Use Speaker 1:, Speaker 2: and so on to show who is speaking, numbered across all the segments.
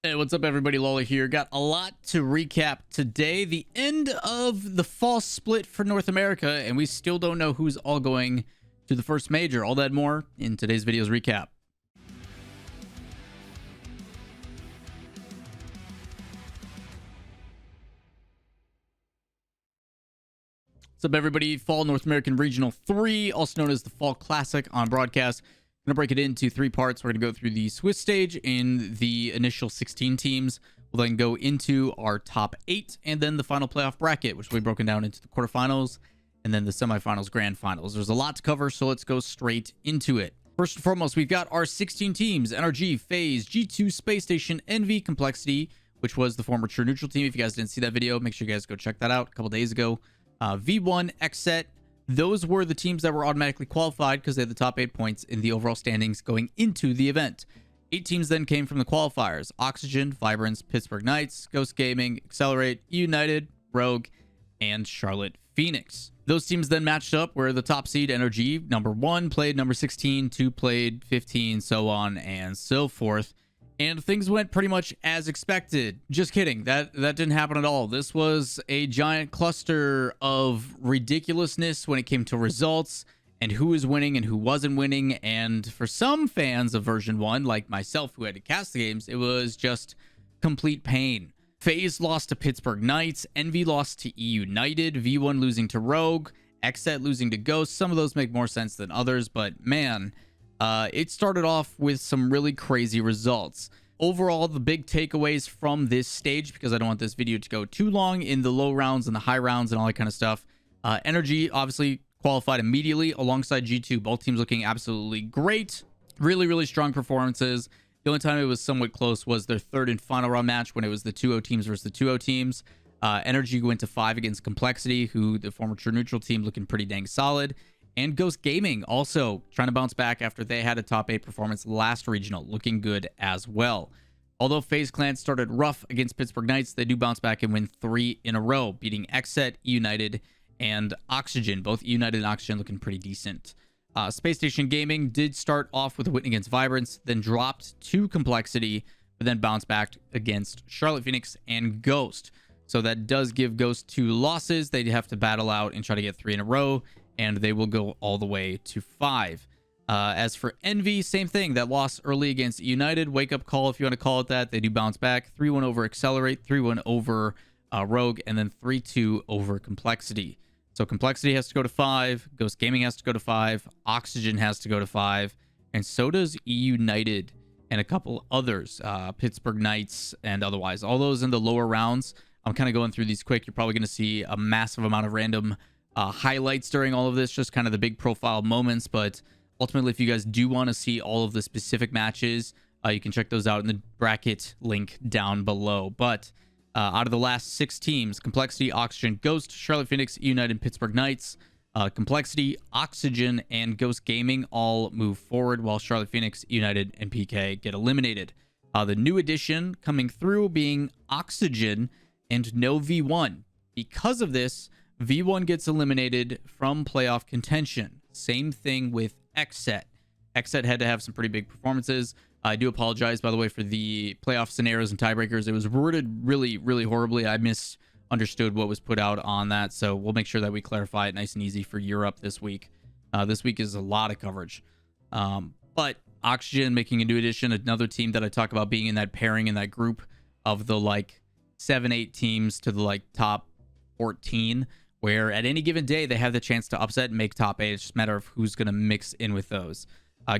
Speaker 1: Hey, what's up, everybody? Lawler here. Got a lot to recap today. The end of the fall split for North America, and we still don't know who's all going to the first major. All that more in today's video's recap. What's up, everybody? Fall North American Regional 3, also known as the Fall Classic on broadcast. I'm going to break it into three parts. We're going to go through the Swiss stage in the initial 16 teams. We'll then go into our top 8 and then the final playoff bracket, which will be broken down into the quarterfinals and then the semifinals, grand finals. There's a lot to cover, so let's go straight into it. First and foremost, we've got our 16 teams: NRG, FaZe, G2, Space Station, Envy, Complexity, which was the former True Neutral team. If you guys didn't see that video, make sure you guys go check that out a couple days ago. V1, XSET. Those were the teams that were automatically qualified because they had the top 8 points in the overall standings going into the event. 8 teams then came from the qualifiers: Oxygen, Vibrance, Pittsburgh Knights, Ghost Gaming, Accelerate, United, Rogue, and Charlotte Phoenix. Those teams then matched up where the top seed, NRG, number 1 played number 16, 2 played 15, so on and so forth. And things went pretty much as expected. Just kidding. That didn't happen at all. This was a giant cluster of ridiculousness when it came to results and who was winning and who wasn't winning. And for some fans of version 1, like myself who had to cast the games, it was just complete pain. FaZe lost to Pittsburgh Knights, Envy lost to United, V1 losing to Rogue, XSET losing to Ghost. Some of those make more sense than others, but man, it started off with some really crazy results. Overall, the big takeaways from this stage, because I don't want this video to go too long in the low rounds and the high rounds and all that kind of stuff. NRG obviously qualified immediately alongside G2. Both teams looking absolutely great. Really, really strong performances. The only time it was somewhat close was their third and final round match when it was the 2-0 teams versus the 2-0 teams. NRG went to 5 against Complexity, who the former True Neutral team looking pretty dang solid. And Ghost Gaming also trying to bounce back after they had a top 8 performance last regional, looking good as well. Although FaZe Clan started rough against Pittsburgh Knights, they do bounce back and win 3 in a row, beating XSET, United, and Oxygen. Both United and Oxygen looking pretty decent. Space Station Gaming did start off with a win against Vibrance, then dropped to Complexity, but then bounced back against Charlotte Phoenix and Ghost. So that does give Ghost 2 losses. They have to battle out and try to get 3 in a row, and they will go all the way to 5. As for Envy, same thing. That loss early against United, wake-up call if you want to call it that. They do bounce back. 3-1 over Accelerate, 3-1 over Rogue, and then 3-2 over Complexity. So Complexity has to go to 5, Ghost Gaming has to go to 5, Oxygen has to go to 5, and so does United and a couple others, Pittsburgh Knights and otherwise. All those in the lower rounds. I'm kind of going through these quick. You're probably going to see a massive amount of random highlights during all of this, just kind of the big profile moments. But ultimately, if you guys do want to see all of the specific matches, you can check those out in the bracket link down below. But out of the last 6 teams, Complexity, Oxygen, Ghost, Charlotte Phoenix, United, and Pittsburgh Knights, Complexity, Oxygen, and Ghost Gaming all move forward, while Charlotte Phoenix, United, and PK get eliminated. The new addition coming through being Oxygen and no V1. Because of this, V1 gets eliminated from playoff contention. Same thing with XSET. XSET had to have some pretty big performances. I do apologize, by the way, for the playoff scenarios and tiebreakers. It was worded really, really horribly. I misunderstood what was put out on that, so we'll make sure that we clarify it nice and easy for Europe this week. This week is a lot of coverage. But Oxygen making a new addition, another team that I talk about being in that pairing, in that group of the like 7-8 teams to the like top 14, where at any given day they have the chance to upset and make top 8. It's just a matter of who's going to mix in with those.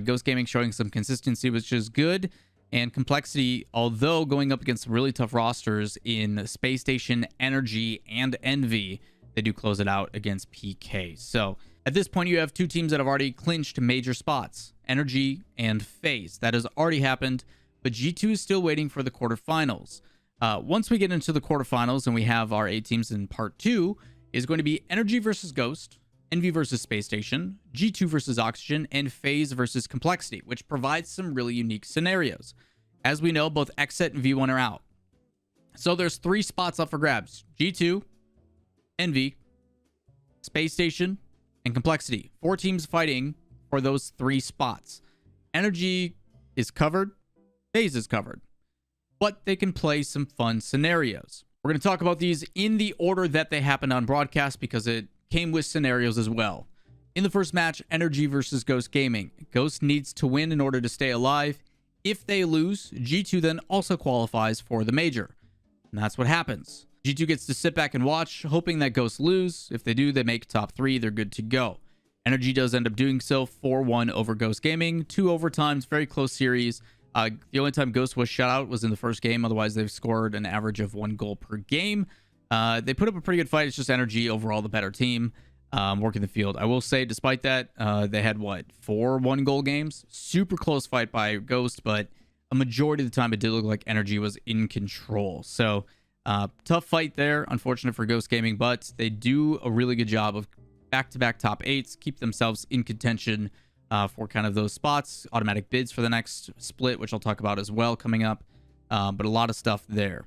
Speaker 1: Ghost Gaming showing some consistency, which is good. And Complexity, although going up against some really tough rosters in Space Station, NRG, and Envy, they do close it out against PK. So at this point, you have 2 teams that have already clinched major spots, NRG and FaZe. That has already happened, but G2 is still waiting for the quarterfinals. Once we get into the quarterfinals and we have our 8 teams in part 2, is going to be NRG versus Ghost, Envy versus Space Station, G2 versus Oxygen, and FaZe versus Complexity, which provides some really unique scenarios. As we know, both XSET and V1 are out. So there's 3 spots up for grabs: G2, Envy, Space Station, and Complexity. 4 teams fighting for those 3 spots. NRG is covered. FaZe is covered. but they can play some fun scenarios. We're going to talk about these in the order that they happened on broadcast because it came with scenarios as well. In the first match, Energy versus Ghost Gaming. Ghost needs to win in order to stay alive. If they lose, G2 then also qualifies for the major. And that's what happens. G2 gets to sit back and watch, hoping that Ghost lose. If they do, they make top 3. They're good to go. Energy does end up doing so, 4-1 over Ghost Gaming. 2 overtimes, very close series. The only time Ghost was shut out was in the first game. Otherwise, they've scored an average of 1 goal per game. They put up a pretty good fight. It's just Energy overall the better team working the field. I will say, despite that, they had, 4 1-goal games? Super close fight by Ghost, but a majority of the time it did look like Energy was in control. So, tough fight there. Unfortunate for Ghost Gaming, but they do a really good job of back-to-back top 8s, keep themselves in contention for kind of those spots, automatic bids for the next split, which I'll talk about as well coming up. But a lot of stuff there.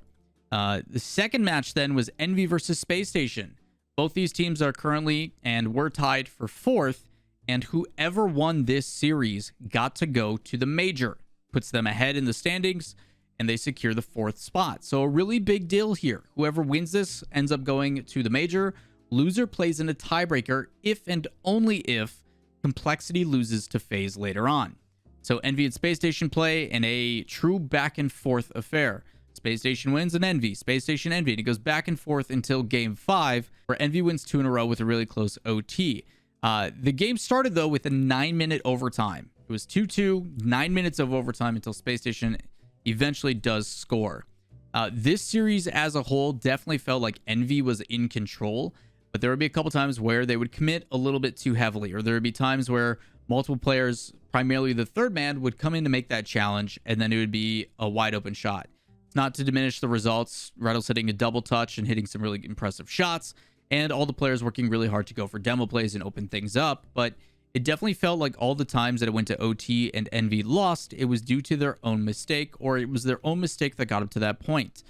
Speaker 1: The second match then was Envy versus Space Station. Both these teams are currently and were tied for 4th, and whoever won this series got to go to the major. Puts them ahead in the standings, and they secure the 4th spot. So a really big deal here. Whoever wins this ends up going to the major. Loser plays in a tiebreaker if and only if Complexity loses to FaZe later on. So Envy and Space Station play in a true back and forth affair. Space Station wins and Envy, Space Station, Envy, and it goes back and forth until game 5, where Envy wins 2 in a row with a really close OT. The game started, though, with a 9-minute overtime. It was 2-2, 9 minutes of overtime until Space Station eventually does score. This series as a whole definitely felt like Envy was in control, but there would be a couple times where they would commit a little bit too heavily, or there would be times where multiple players, primarily the third man, would come in to make that challenge, and then it would be a wide open shot. Not to diminish the results, Reddle's hitting a double touch and hitting some really impressive shots, and all the players working really hard to go for demo plays and open things up, but it definitely felt like all the times that it went to OT and Envy lost, it was due to their own mistake, or it was their own mistake that got up to that point.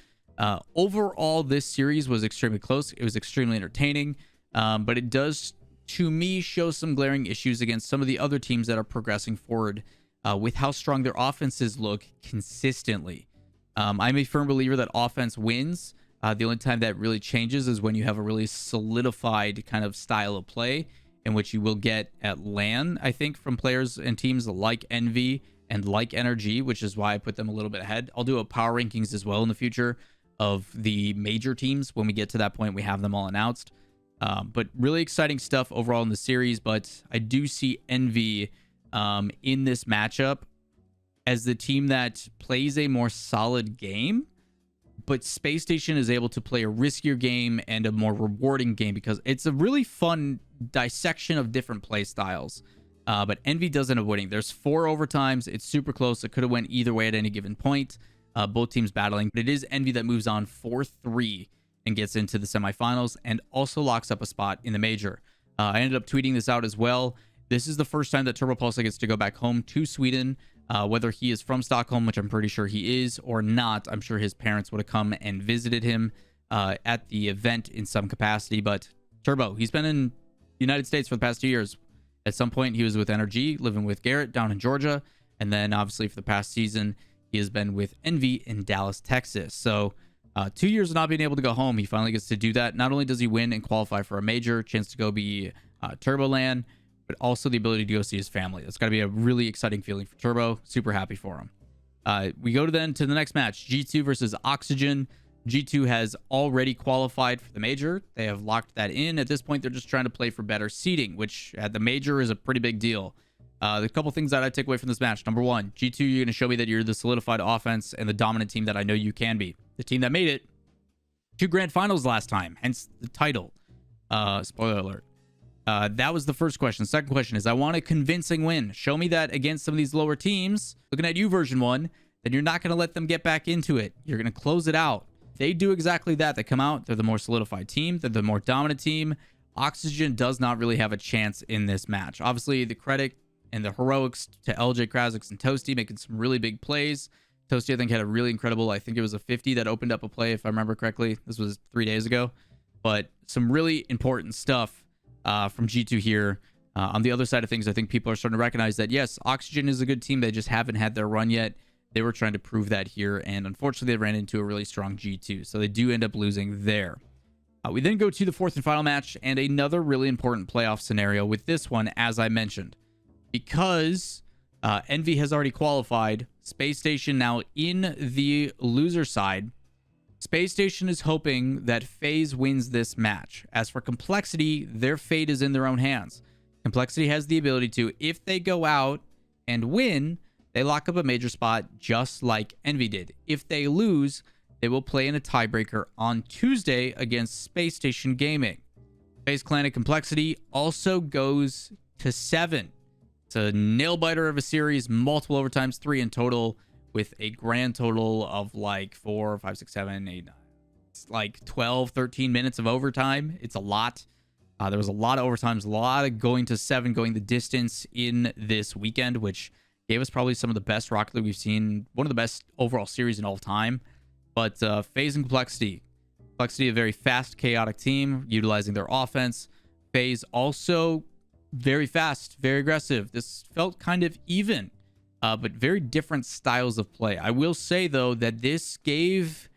Speaker 1: Overall, this series was extremely close. It was extremely entertaining, but it does, to me, show some glaring issues against some of the other teams that are progressing forward with how strong their offenses look consistently. I'm a firm believer that offense wins. The only time that really changes is when you have a really solidified kind of style of play, in which you will get at LAN, I think, from players and teams like Envy and like Energy, which is why I put them a little bit ahead. I'll do a power rankings as well in the future of the major teams. When we get to that point, we have them all announced. But really exciting stuff overall in the series, but I do see Envy in this matchup as the team that plays a more solid game, but Space Station is able to play a riskier game and a more rewarding game because it's a really fun dissection of different play styles. But Envy does end up winning. There's 4 overtimes. It's super close. It could have went either way at any given point. Both teams battling, but it is Envy that moves on 4-3 and gets into the semifinals and also locks up a spot in the major. I ended up tweeting this out as well. This is the first time that TurboPulse gets to go back home to Sweden. Whether he is from Stockholm, which I'm pretty sure he is, or not, I'm sure his parents would have come and visited him at the event in some capacity. But Turbo, he's been in the United States for the past 2 years. At some point, he was with Energy, living with Garrett down in Georgia. And then, obviously, for the past season, he has been with Envy in Dallas, Texas. So, 2 years of not being able to go home, he finally gets to do that. Not only does he win and qualify for a major, chance to go be Turboland, but also the ability to go see his family. That's got to be a really exciting feeling for Turbo. Super happy for him. We go to the next match, G2 versus Oxygen. G2 has already qualified for the major. They have locked that in. At this point, they're just trying to play for better seeding, which at the major is a pretty big deal. The couple things that I take away from this match. Number one, G2, you're going to show me that you're the solidified offense and the dominant team that I know you can be. The team that made it 2 grand finals last time, hence the title. Spoiler alert. That was the first question. Second question is, I want a convincing win. Show me that against some of these lower teams. Looking at you, version 1, then you're not going to let them get back into it. You're going to close it out. They do exactly that. They come out. They're the more solidified team. They're the more dominant team. Oxygen does not really have a chance in this match. Obviously, the credit and the heroics to LJ Krasix and Toasty making some really big plays. Toasty, I think, had a really incredible, I think it was a 50 that opened up a play, if I remember correctly. This was 3 days ago. But some really important stuff from G2 here. On the other side of things, I think people are starting to recognize that, yes, Oxygen is a good team. They just haven't had their run yet. They were trying to prove that here, and unfortunately, they ran into a really strong G2, so they do end up losing there. We then go to the fourth and final match, and another really important playoff scenario with this one, as I mentioned. Because Envy has already qualified, Space Station now in the loser side. Space Station is hoping that FaZe wins this match. As for Complexity, their fate is in their own hands. Complexity has the ability to, if they go out and win, they lock up a major spot just like Envy did. If they lose, they will play in a tiebreaker on Tuesday against Space Station Gaming. FaZe Clan and Complexity also goes to 7. It's a nail-biter of a series, multiple overtimes, 3 in total, with a grand total of like 4, 5, 6, 7, 8, 9. It's like 12, 13 minutes of overtime. It's a lot. There was a lot of overtimes, a lot of going to 7, going the distance in this weekend, which gave us probably some of the best Rocket League we've seen, one of the best overall series in all time. But FaZe and Complexity. Complexity, a very fast, chaotic team, utilizing their offense. FaZe also very fast, very aggressive. This felt kind of even, but very different styles of play. I will say, though, that this gave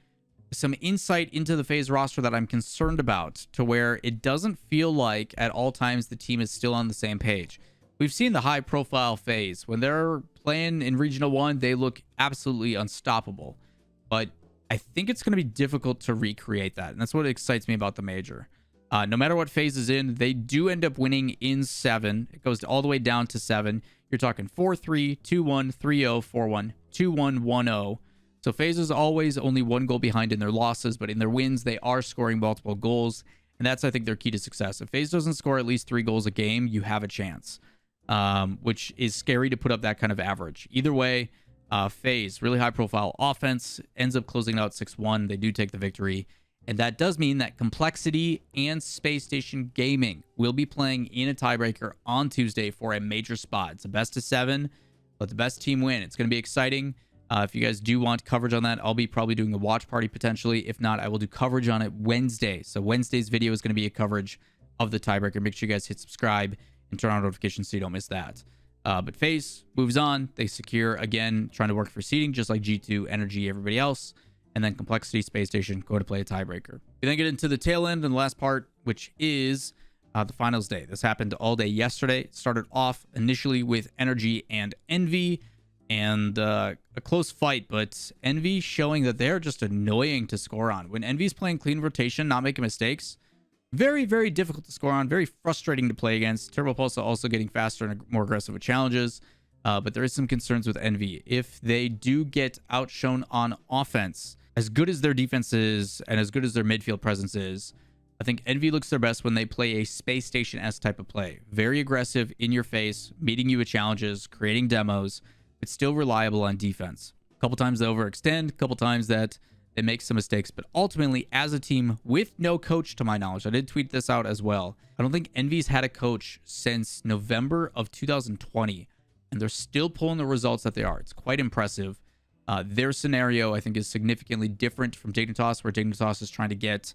Speaker 1: some insight into the FaZe roster that I'm concerned about, to where it doesn't feel like at all times the team is still on the same page. We've seen the high-profile FaZe. When they're playing in Regional 1, they look absolutely unstoppable. But I think it's going to be difficult to recreate that, and that's what excites me about the major. No matter what FaZe is in, they do end up winning in 7. It goes all the way down to 7. You're talking 4-3, 2-1, 3-0, 4-1, 2-1, 1-0. So FaZe is always only 1 goal behind in their losses, but in their wins, they are scoring multiple goals, and that's, I think, their key to success. If FaZe doesn't score at least 3 goals a game, you have a chance, which is scary to put up that kind of average. Either way, FaZe, really high-profile offense, ends up closing out 6-1. They do take the victory. And that does mean that Complexity and Space Station Gaming will be playing in a tiebreaker on Tuesday for a major spot. It's a best of 7. Let the best team win. It's going to be exciting. If you guys do want coverage on that, I'll be probably doing a watch party potentially. If not, I will do coverage on it Wednesday. So Wednesday's video is going to be a coverage of the tiebreaker. Make sure you guys hit subscribe and turn on notifications so you don't miss that. But FaZe moves on. They secure, again, trying to work for seeding, just like G2, Energy, everybody else. And then Complexity, Space Station go to play a tiebreaker. We then get into the tail end and the last part, which is the finals day. This happened all day yesterday. It started off initially with Energy and Envy, and a close fight, but Envy showing that they're just annoying to score on. When Envy's playing clean rotation, not making mistakes, very, very difficult to score on, very frustrating to play against. Turbo Pulse also getting faster and more aggressive with challenges. But there is some concerns with Envy. If they do get outshone on offense, as good as their defense is and as good as their midfield presence is, I think Envy looks their best when they play a Space Station-esque type of play. Very aggressive, in your face, meeting you with challenges, creating demos, but still reliable on defense. A couple times they overextend, a couple times that they make some mistakes, but ultimately, as a team with no coach, to my knowledge, I did tweet this out as well, I don't think Envy's had a coach since November of 2020, and they're still pulling the results that they are. It's quite impressive. Their scenario, I think, is significantly different from Dignitas, where Dignitas is trying to get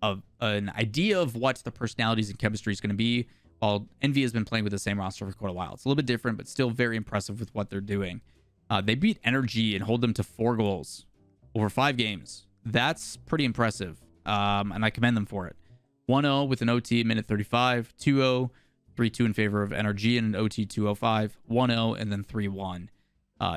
Speaker 1: an idea of what the personalities and chemistry is going to be, while Envy has been playing with the same roster for quite a while. It's a little bit different, but still very impressive with what they're doing. They beat Energy and hold them to 4 goals over 5 games. That's pretty impressive, and I commend them for it. 1-0 with an OT minute 35, 2-0, 3-2 in favor of Energy and an OT 2:05, 1-0, and then 3-1.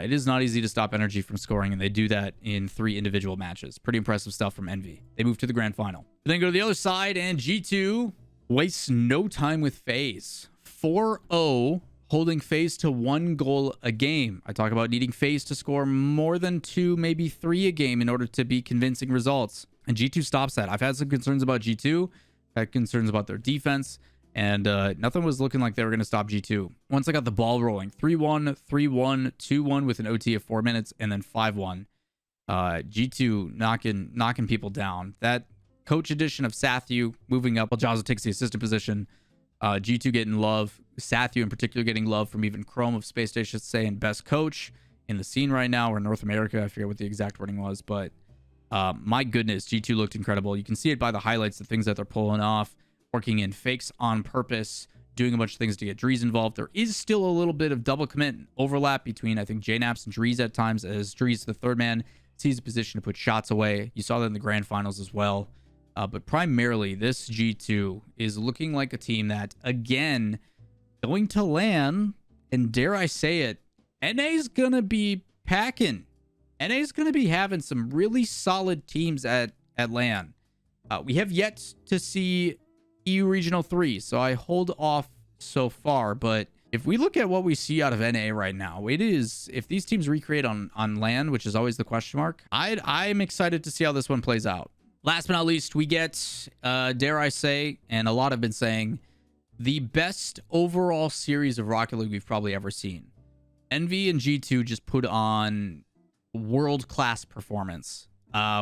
Speaker 1: It is not easy to stop Energy from scoring, and they do that in 3 individual matches. Pretty impressive stuff from Envy. They move to the grand final. Then go to the other side, and G2 wastes no time with FaZe. 4-0, holding FaZe to 1 goal a game. I talk about needing FaZe to score more than 2, maybe 3 a game in order to be convincing results. And G2 stops that. I've had some concerns about G2. I've had concerns about their defense. And nothing was looking like they were going to stop G2. Once I got the ball rolling, 3-1, 3-1, 2-1 with an OT of 4 minutes, and then 5-1. G2 knocking people down. That coach addition of Sathu moving up while Jazza takes the assistant position. G2 getting love. Sathu in particular getting love from even Chrome of Space Station saying best coach in the scene right now, or North America. I forget what the exact wording was, but my goodness, G2 looked incredible. You can see it by the highlights, the things that they're pulling off. Working in fakes on purpose, doing a bunch of things to get Drees involved. There is still a little bit of double commit overlap between, I think, JNaps and Drees at times, as Drees, the third man, sees a position to put shots away. You saw that in the grand finals as well. But primarily, this G2 is looking like a team that, again, going to LAN, and dare I say it, NA's going to be packing. NA's going to be having some really solid teams at LAN. We have yet to see EU Regional 3, so I hold off so far. But if we look at what we see out of NA right now, it is, if these teams recreate on LAN, which is always the question mark, I'm excited to see how this one plays out. Last but not least, we get, dare I say, and a lot have been saying, the best overall series of Rocket League we've probably ever seen. Envy and G2 just put on world-class performance.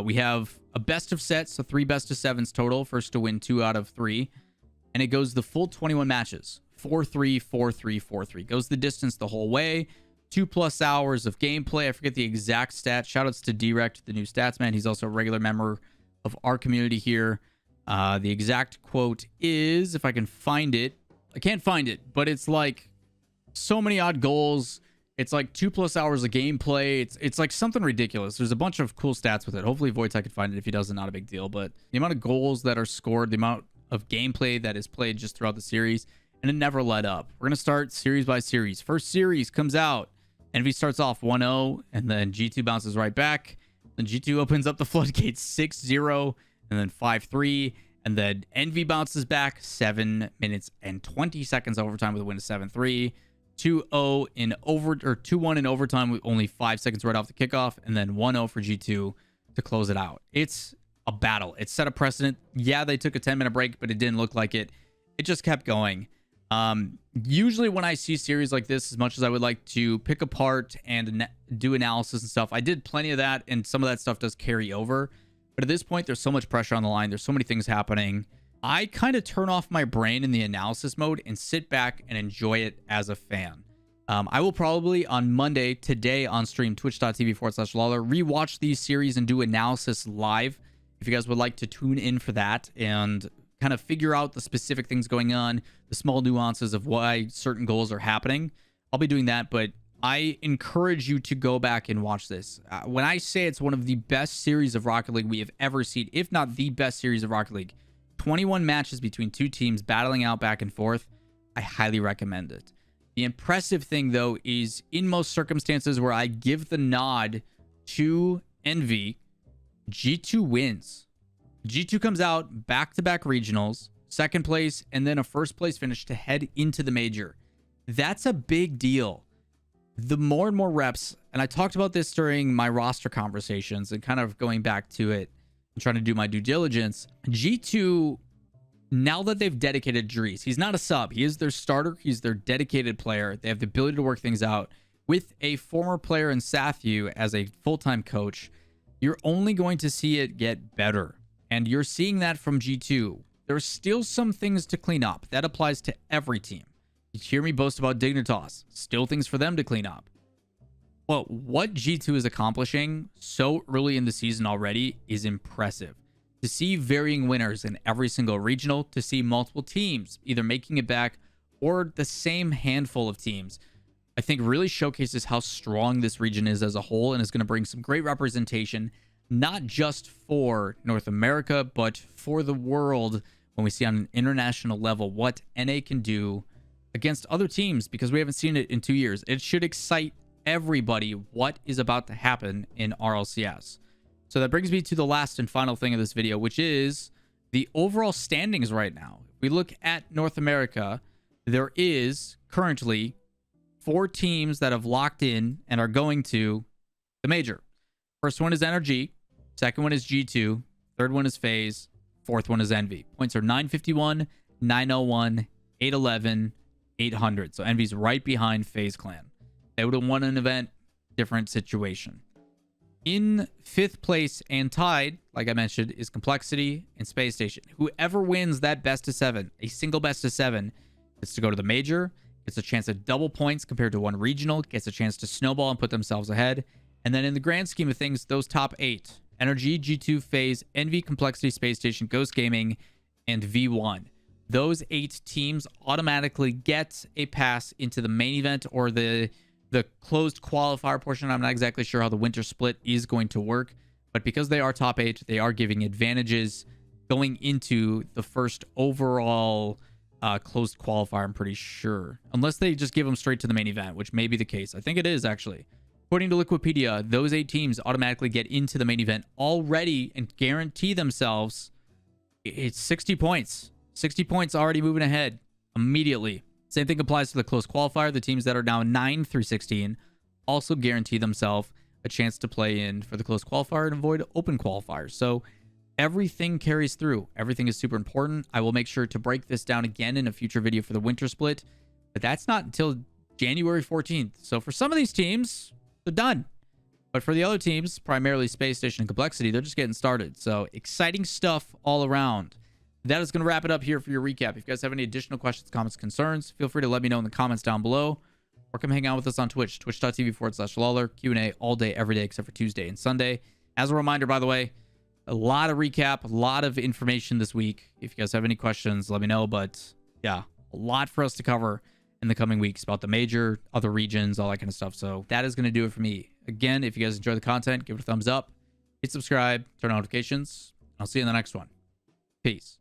Speaker 1: We have a best of sets, so 3 best of 7s total, first to win 2 out of 3, and it goes the full 21 matches, 4-3, 4-3, 4-3. Goes the distance the whole way, 2+ hours of gameplay. I forget the exact stat. Shoutouts to Direct, the new stats man. He's also a regular member of our community here. The exact quote is, if I can find it, I can't find it, but it's like so many odd goals. It's like 2+ hours of gameplay. It's like something ridiculous. There's a bunch of cool stats with it. Hopefully Voitek can find it. If he doesn't, not a big deal. But the amount of goals that are scored, the amount of gameplay that is played just throughout the series, and it never let up. We're going to start series by series. First series comes out. Envy starts off 1-0, and then G2 bounces right back. Then G2 opens up the floodgates 6-0, and then 5-3. And then Envy bounces back 7 minutes and 20 seconds overtime with a win of 7-3. 2-0 in over, or 2-1 in overtime with only 5 seconds right off the kickoff, and then 1-0 for G2 to close it out. It's a battle. It set a precedent. Yeah, they took a 10-minute break, but it didn't look like it. It just kept going. Usually when I see series like this, as much as I would like to pick apart and do analysis and stuff, I did plenty of that, and some of that stuff does carry over. But at this point, there's so much pressure on the line. There's so many things happening. I kind of turn off my brain in the analysis mode and sit back and enjoy it as a fan. I will probably on Monday, today on stream, twitch.tv/Lawler, rewatch these series and do analysis live. If you guys would like to tune in for that and kind of figure out the specific things going on, the small nuances of why certain goals are happening, I'll be doing that. But I encourage you to go back and watch this. When I say it's one of the best series of Rocket League we have ever seen, if not the best series of Rocket League, 21 matches between 2 teams battling out back and forth, I highly recommend it. The impressive thing, though, is in most circumstances where I give the nod to Envy, G2 wins. G2 comes out back-to-back regionals, 2nd place, and then a 1st place finish to head into the major. That's a big deal. The more and more reps, and I talked about this during my roster conversations and kind of going back to it, trying to do my due diligence. G2, now that they've dedicated Drees, he's not a sub, he is their starter, he's their dedicated player. They have the ability to work things out with a former player in Sathu as a full-time coach. You're only going to see it get better, and you're seeing that from G2. There's still some things to clean up. That applies to every team. You hear me boast about Dignitas, still things for them to clean up. Well, what G2 is accomplishing so early in the season already is impressive. To see varying winners in every single regional, to see multiple teams either making it back or the same handful of teams, I think really showcases how strong this region is as a whole, and is going to bring some great representation, not just for North America, but for the world when we see on an international level what NA can do against other teams, because we haven't seen it in 2 years. It should excite everybody what is about to happen in RLCS. So that brings me to the last and final thing of this video, which is the overall standings right now. If we look at North America, there is currently 4 teams that have locked in and are going to the major. First one is NRG, second one is G2, third one is FaZe, fourth one is Envy. Points are 951, 901, 811, 800. So Envy's right behind FaZe Clan. They would have won an event, different situation. In 5th place and tied, like I mentioned, is Complexity and Space Station. Whoever wins that best of 7, a single best of 7, gets to go to the major, gets a chance at double points compared to one regional, gets a chance to snowball and put themselves ahead. And then in the grand scheme of things, those top 8, Energy, G2, FaZe, Envy, Complexity, Space Station, Ghost Gaming, and V1. those 8 teams automatically get a pass into the main event or the closed qualifier portion. I'm not exactly sure how the winter split is going to work, but because they are top 8, they are giving advantages going into the first overall closed qualifier, I'm pretty sure. Unless they just give them straight to the main event, which may be the case. I think it is, actually. According to Wikipedia, those 8 teams automatically get into the main event already and guarantee themselves it's 60 points. 60 points already moving ahead immediately. Same thing applies to the closed qualifier. The teams that are now 9 through 16 also guarantee themselves a chance to play in for the closed qualifier and avoid open qualifiers. So everything carries through. Everything is super important. I will make sure to break this down again in a future video for the winter split, but that's not until January 14th. So for some of these teams, they're done. But for the other teams, primarily Space Station and Complexity, they're just getting started. So exciting stuff all around. That is going to wrap it up here for your recap. If you guys have any additional questions, comments, concerns, feel free to let me know in the comments down below, or come hang out with us on Twitch, twitch.tv/Lawler, Q&A all day, every day, except for Tuesday and Sunday. As a reminder, by the way, a lot of recap, a lot of information this week. If you guys have any questions, let me know. But yeah, a lot for us to cover in the coming weeks about the major, other regions, all that kind of stuff. So that is going to do it for me. Again, if you guys enjoy the content, give it a thumbs up, hit subscribe, turn on notifications. I'll see you in the next one. Peace.